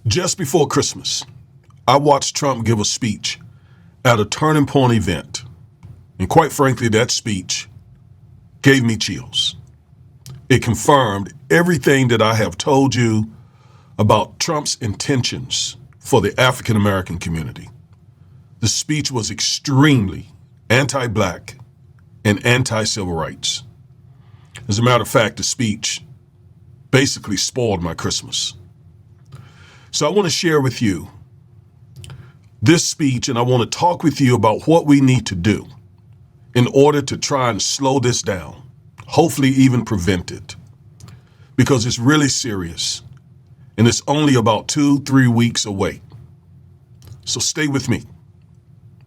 Just before Christmas, I watched Trump give a speech at a turning point event. And quite frankly, that speech gave me chills. It confirmed everything that I have told you about Trump's intentions for the African American community. The speech was extremely anti-Black and anti-civil rights. As a matter of fact, the speech basically spoiled my Christmas. So I want to share with you this speech, and I want to talk with you about what we need to do in order to try and slow this down, hopefully even prevent it, because it's really serious and it's only about 2-3 weeks away. So stay with me.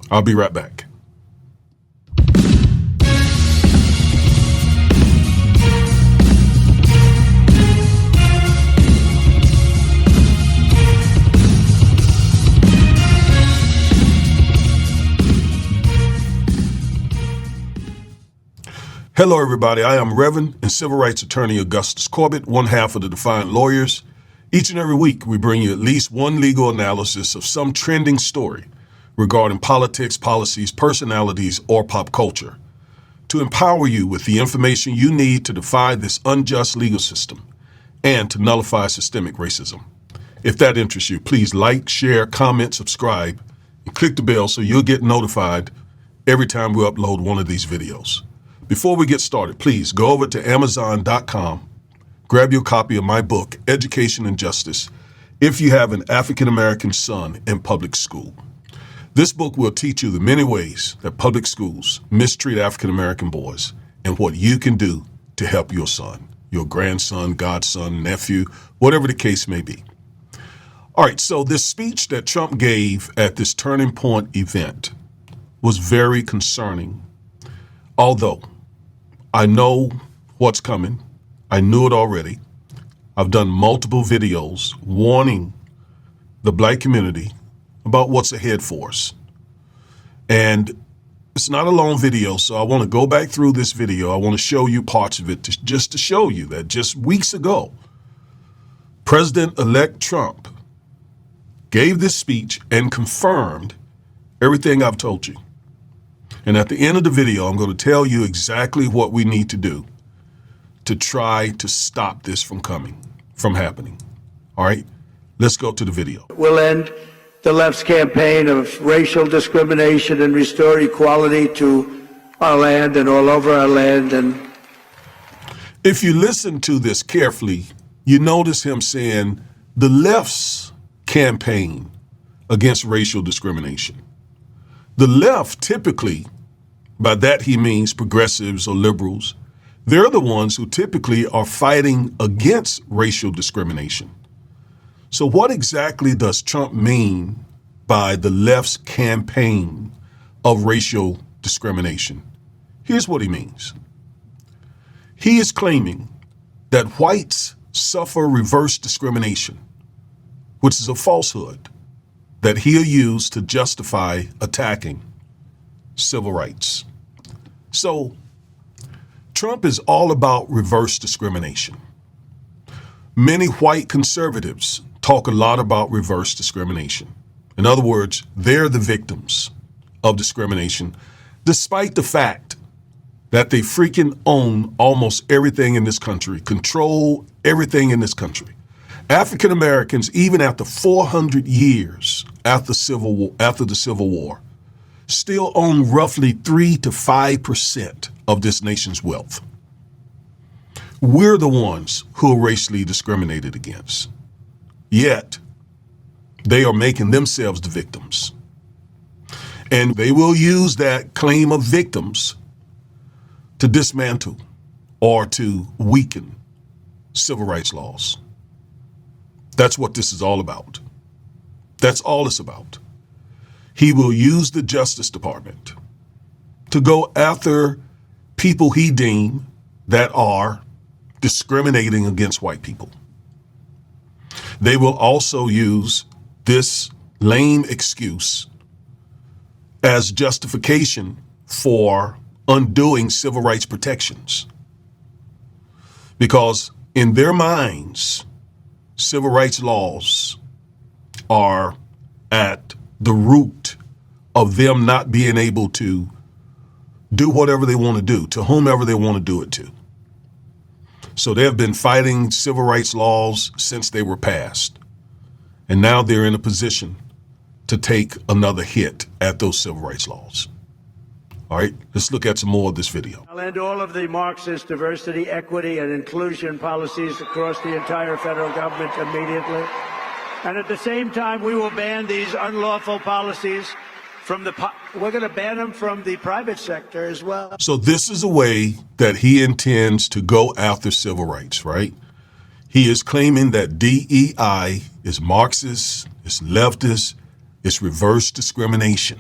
I'll be right back. Hello, everybody. I am Reverend and Civil Rights Attorney Augustus Corbett, one half of the Defiant Lawyers. Each and every week, we bring you at least one legal analysis of some trending story regarding politics, policies, personalities, or pop culture to empower you with the information you need to defy this unjust legal system and to nullify systemic racism. If that interests you, please like, share, comment, subscribe, and click the bell so you'll get notified every time we upload one of these videos. Before we get started, please go over to Amazon.com, grab your copy of my book, Education and Justice, if you have an African-American son in public school. This book will teach you the many ways that public schools mistreat African-American boys and what you can do to help your son, your grandson, godson, nephew, whatever the case may be. All right, so this speech that Trump gave at this Turning Point event was very concerning, although I know what's coming. I knew it already. I've done multiple videos warning the Black community about what's ahead for us. And it's not a long video, so I want to go back through this video. I want to show you parts of it just to show you that just weeks ago, President-elect Trump gave this speech and confirmed everything I've told you. And at the end of the video, I'm going to tell you exactly what we need to do to try to stop this from happening. All right, let's go to the video. We'll end the left's campaign of racial discrimination and restore equality to our land and all over our land. And if you listen to this carefully, you notice him saying the left's campaign against racial discrimination. The left typically, by that he means progressives or liberals, they're the ones who typically are fighting against racial discrimination. So what exactly does Trump mean by the left's campaign of racial discrimination? Here's what he means. He is claiming that whites suffer reverse discrimination, which is a falsehood that he'll use to justify attacking civil rights. So Trump is all about reverse discrimination. Many white conservatives talk a lot about reverse discrimination. In other words, they're the victims of discrimination, despite the fact that they freaking own almost everything in this country, control everything in this country. African Americans, even after 400 years after the Civil War, still own roughly 3 to 5% of this nation's wealth. We're the ones who are racially discriminated against. Yet, they are making themselves the victims. And they will use that claim of victims to dismantle or to weaken civil rights laws. That's what this is all about. That's all it's about. He will use the Justice Department to go after people he deems that are discriminating against white people. They will also use this lame excuse as justification for undoing civil rights protections. Because in their minds, civil rights laws are at the root of them not being able to do whatever they want to do, to whomever they want to do it to. So they have been fighting civil rights laws since they were passed. And now they're in a position to take another hit at those civil rights laws. All right, let's look at some more of this video. I'll end all of the Marxist diversity, equity, and inclusion policies across the entire federal government immediately. And at the same time, we will ban these unlawful policies from we're going to ban them from the private sector as well. So this is a way that he intends to go after civil rights, right? He is claiming that DEI is Marxist, it's leftist, it's reverse discrimination.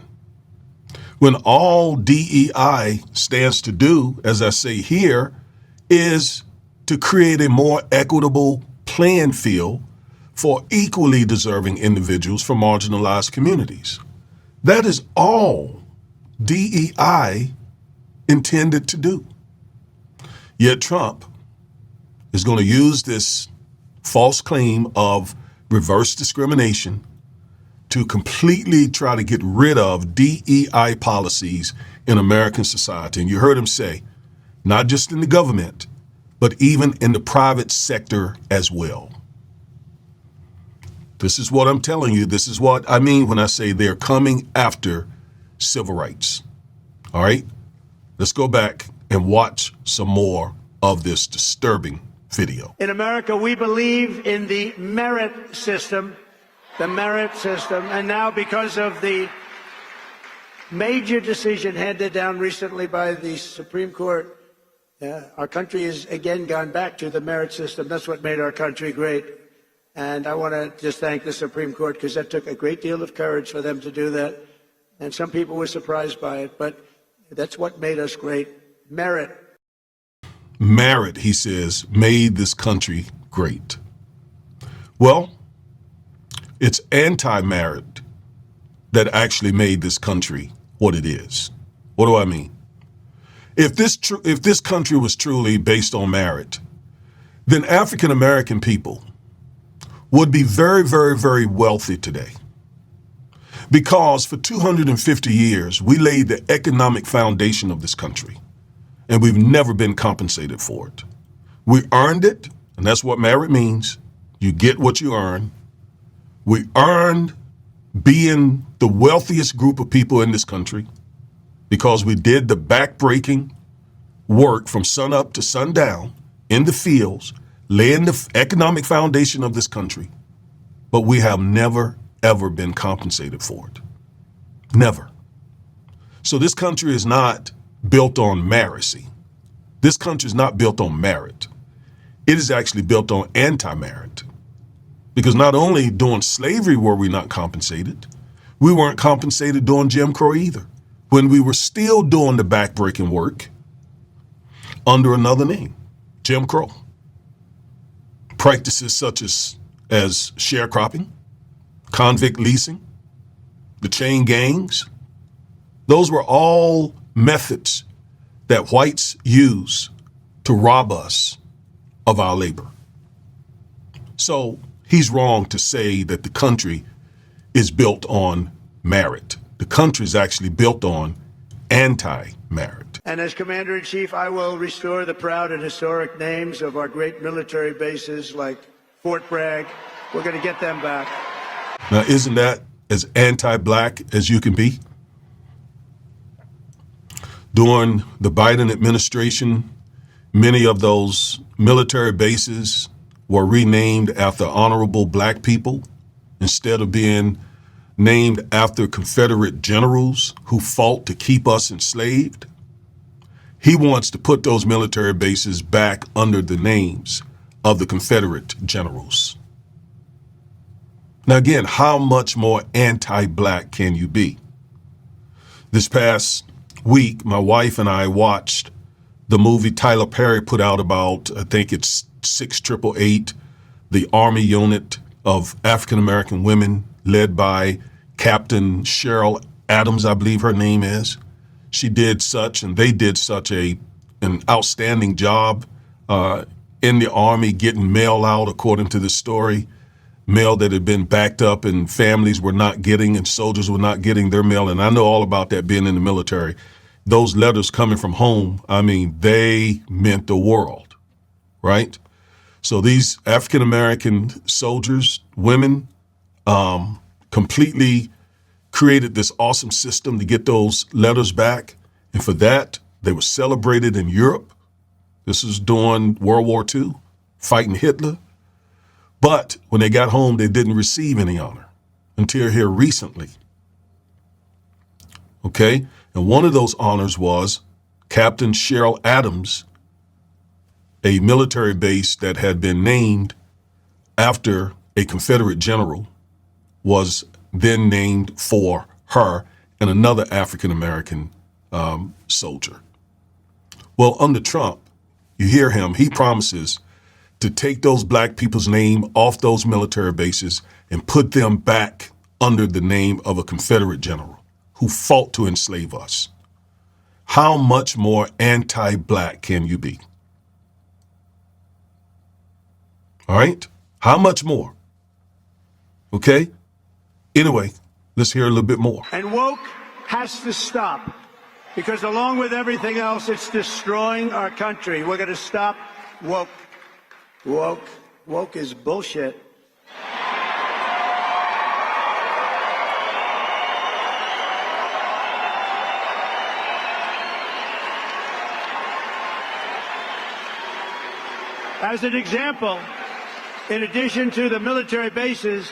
When all DEI stands to do, as I say here, is to create a more equitable playing field for equally deserving individuals from marginalized communities. That is all DEI intended to do. Yet Trump is going to use this false claim of reverse discrimination to completely try to get rid of DEI policies in American society. And you heard him say, not just in the government, but even in the private sector as well. This is what I'm telling you. This is what I mean when I say they're coming after civil rights. All right, let's go back and watch some more of this disturbing video. In America, we believe in the merit system, and now because of the major decision handed down recently by the Supreme Court, our country has again gone back to the merit system. That's what made our country great. And I want to just thank the Supreme Court because that took a great deal of courage for them to do that. And some people were surprised by it, but that's what made us great. Merit. Merit, he says, made this country great. Well, it's anti-merit that actually made this country what it is. What do I mean? If this country was truly based on merit, then African-American people would be very, very, very wealthy today. Because for 250 years, we laid the economic foundation of this country, and we've never been compensated for it. We earned it, and that's what merit means. You get what you earn. We earned being the wealthiest group of people in this country because we did the backbreaking work from sun up to sundown in the fields, laying the economic foundation of this country, but we have never, ever been compensated for it. Never. So this country is not built on mericy. This country is not built on merit. It is actually built on anti-merit. Because not only during slavery were we not compensated, we weren't compensated during Jim Crow either, when we were still doing the backbreaking work under another name, Jim Crow. Practices such as sharecropping, convict leasing, the chain gangs, those were all methods that whites use to rob us of our labor. So he's wrong to say that the country is built on merit. The country is actually built on anti-merit. And as Commander-in-Chief, I will restore the proud and historic names of our great military bases like Fort Bragg. We're going to get them back. Now, isn't that as anti-black as you can be? During the Biden administration, many of those military bases were renamed after honorable black people instead of being named after Confederate generals who fought to keep us enslaved. He wants to put those military bases back under the names of the Confederate generals. Now, again, how much more anti-black can you be? This past week, my wife and I watched the movie Tyler Perry put out about, I think it's 6888, the Army unit of African-American women led by Captain Cheryl Adams, I believe her name is. She did such, and they did such an outstanding job in the Army getting mail out, according to the story. mail that had been backed up and families were not getting and soldiers were not getting their mail. And I know all about that being in the military. Those letters coming from home, I mean, they meant the world, right? So these African-American soldiers, women, completely created this awesome system to get those letters back. And for that, they were celebrated in Europe. This is during World War II, fighting Hitler. But when they got home, they didn't receive any honor until here recently. Okay? And one of those honors was Captain Cheryl Adams, a military base that had been named after a Confederate general, was then named for her and another African-American soldier. Well, under Trump, you hear him, he promises to take those black people's name off those military bases and put them back under the name of a Confederate general who fought to enslave us. How much more anti-black can you be? All right? How much more? Okay? Anyway, let's hear a little bit more. And woke has to stop, because along with everything else, it's destroying our country. We're going to stop woke. Woke is bullshit. As an example, in addition to the military bases,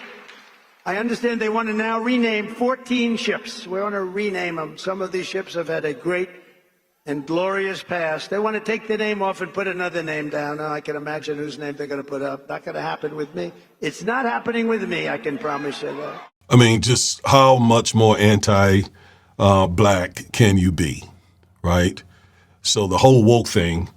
I understand they want to now rename 14 ships. We want to rename them. Some of these ships have had a great and glorious past. They want to take the name off and put another name down. Now, I can imagine whose name they're going to put up. Not going to happen with me. It's not happening with me, I can promise you that. I mean, just how much more anti-black can you be, right? So the whole woke thing,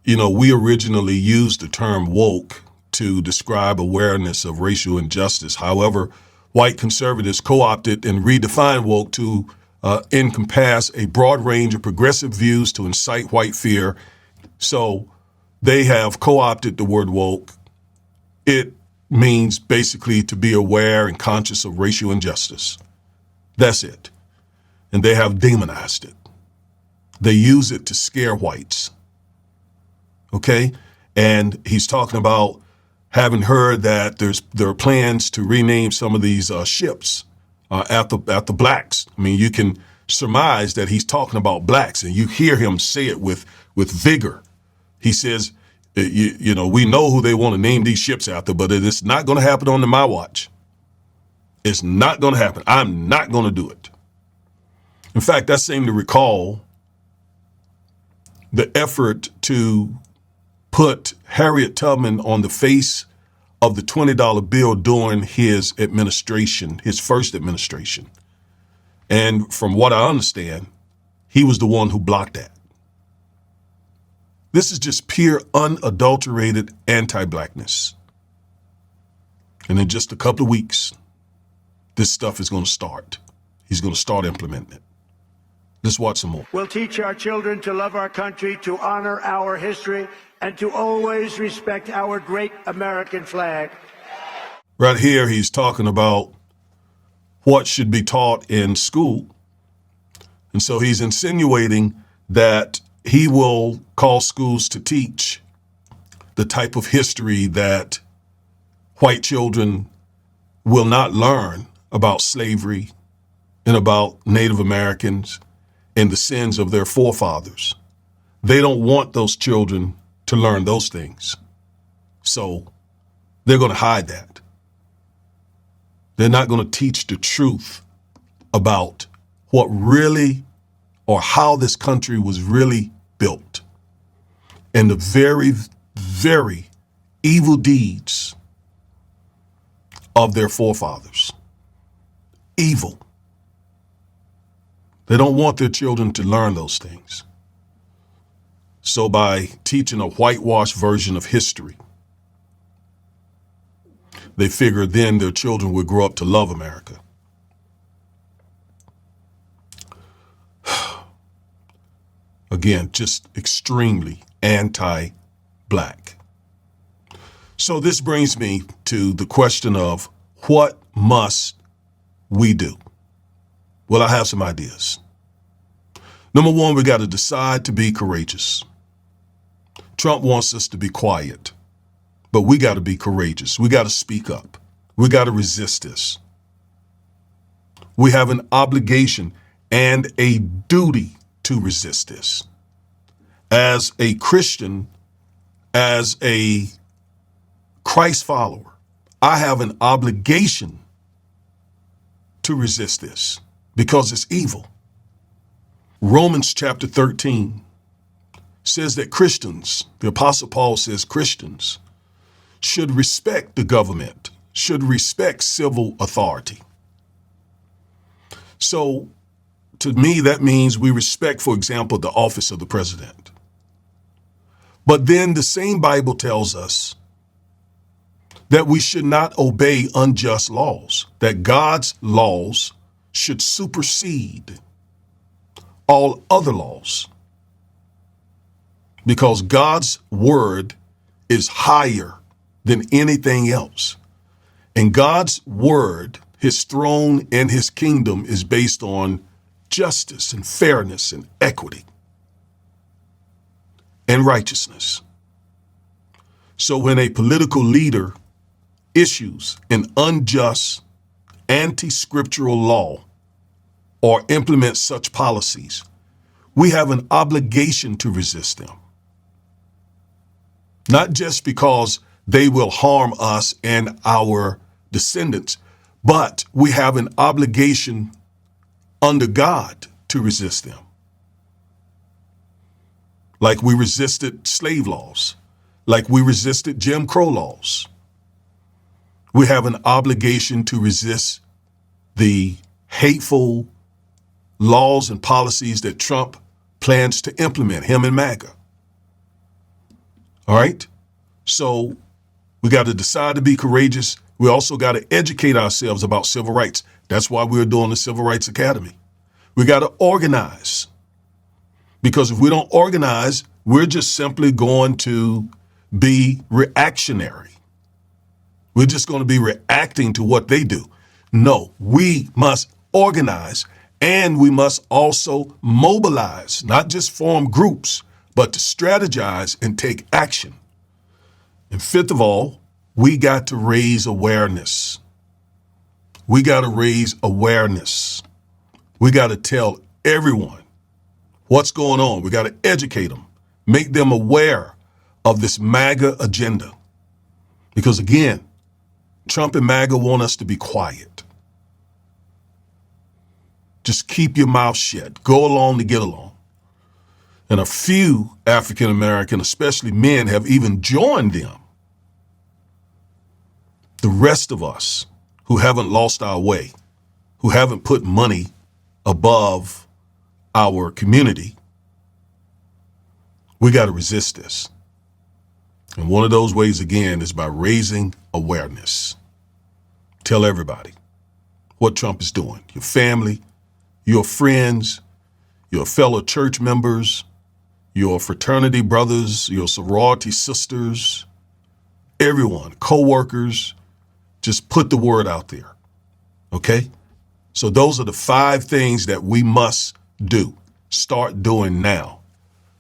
we originally used the term woke to describe awareness of racial injustice. However, white conservatives co-opted and redefined woke to encompass a broad range of progressive views to incite white fear. So they have co-opted the word woke. It means basically to be aware and conscious of racial injustice. That's it. And they have demonized it. They use it to scare whites. Okay? And he's talking about having heard that there are plans to rename some of these ships after blacks. I mean, you can surmise that he's talking about blacks, and you hear him say it with vigor. He says, we know who they want to name these ships after, but it's not going to happen on my watch. It's not going to happen. I'm not going to do it. In fact, I seem to recall the effort to put Harriet Tubman on the face of the $20 bill during his administration, his first administration. And from what I understand, he was the one who blocked that. This is just pure, unadulterated anti-blackness. And in just a couple of weeks, this stuff is going to start. He's going to start implementing it. Let's watch some more. We'll teach our children to love our country, to honor our history, and to always respect our great American flag. Right here, he's talking about what should be taught in school. And so he's insinuating that he will call schools to teach the type of history that white children will not learn about slavery and about Native Americans and the sins of their forefathers. They don't want those children to learn those things. So they're going to hide that. They're not going to teach the truth about what really or how this country was really built and the very, very evil deeds of their forefathers. Evil. They don't want their children to learn those things. So by teaching a whitewashed version of history, they figure then their children would grow up to love America. Again, just extremely anti-black. So this brings me to the question of what must we do? Well, I have some ideas. Number one, we got to decide to be courageous. Trump wants us to be quiet, but we got to be courageous. We got to speak up. We got to resist this. We have an obligation and a duty to resist this. As a Christian, as a Christ follower, I have an obligation to resist this because it's evil. Romans chapter 13 says that Christians, the Apostle Paul says Christians should respect the government, should respect civil authority. So to me, that means we respect, for example, the office of the president. But then the same Bible tells us that we should not obey unjust laws, that God's laws should supersede all other laws, because God's word is higher than anything else. And God's word, his throne and his kingdom is based on justice and fairness and equity and righteousness. So when a political leader issues an unjust, anti-scriptural law or implements such policies, we have an obligation to resist them. Not just because they will harm us and our descendants, but we have an obligation under God to resist them. Like we resisted slave laws, like we resisted Jim Crow laws. We have an obligation to resist the hateful laws and policies that Trump plans to implement, him and MAGA. All right? So we got to decide to be courageous. We also got to educate ourselves about civil rights. That's why we're doing the Civil Rights Academy. We got to organize. Because if we don't organize, we're just simply going to be reactionary. We're just going to be reacting to what they do. No, we must organize, and we must also mobilize, not just form groups, but to strategize and take action. And fifth of all, we got to raise awareness. We got to raise awareness. We got to tell everyone what's going on. We got to educate them, make them aware of this MAGA agenda. Because again, Trump and MAGA want us to be quiet. Just keep your mouth shut. Go along to get along. And a few African American, especially men, have even joined them. The rest of us who haven't lost our way, who haven't put money above our community, we got to resist this. And one of those ways, again, is by raising awareness. Tell everybody what Trump is doing. Your family, your friends, your fellow church members, your fraternity brothers, your sorority sisters, everyone, co-workers, just put the word out there. Okay? So those are the 5 things that we must do. Start doing now.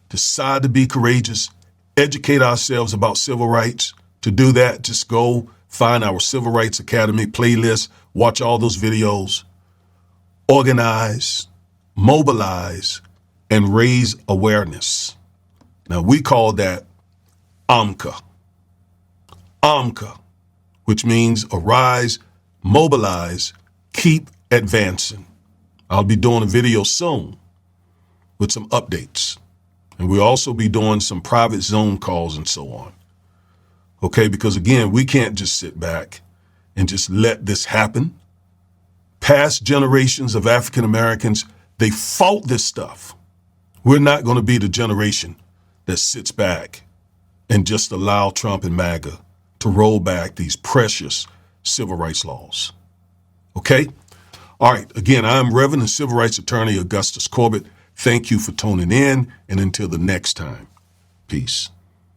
Decide to be courageous. Educate ourselves about civil rights. To do that, just go find our Civil Rights Academy playlist, watch all those videos, organize, mobilize, and raise awareness. Now, we call that AMCA. AMCA, which means arise, mobilize, keep advancing. I'll be doing a video soon with some updates. And we'll also be doing some private Zoom calls and so on. Okay, because again, we can't just sit back and just let this happen. Past generations of African Americans, they fought this stuff. We're not going to be the generation that sits back and just allow Trump and MAGA to roll back these precious civil rights laws. Okay? All right. Again, I'm Reverend and Civil Rights Attorney Augustus Corbett. Thank you for tuning in, and until the next time, peace.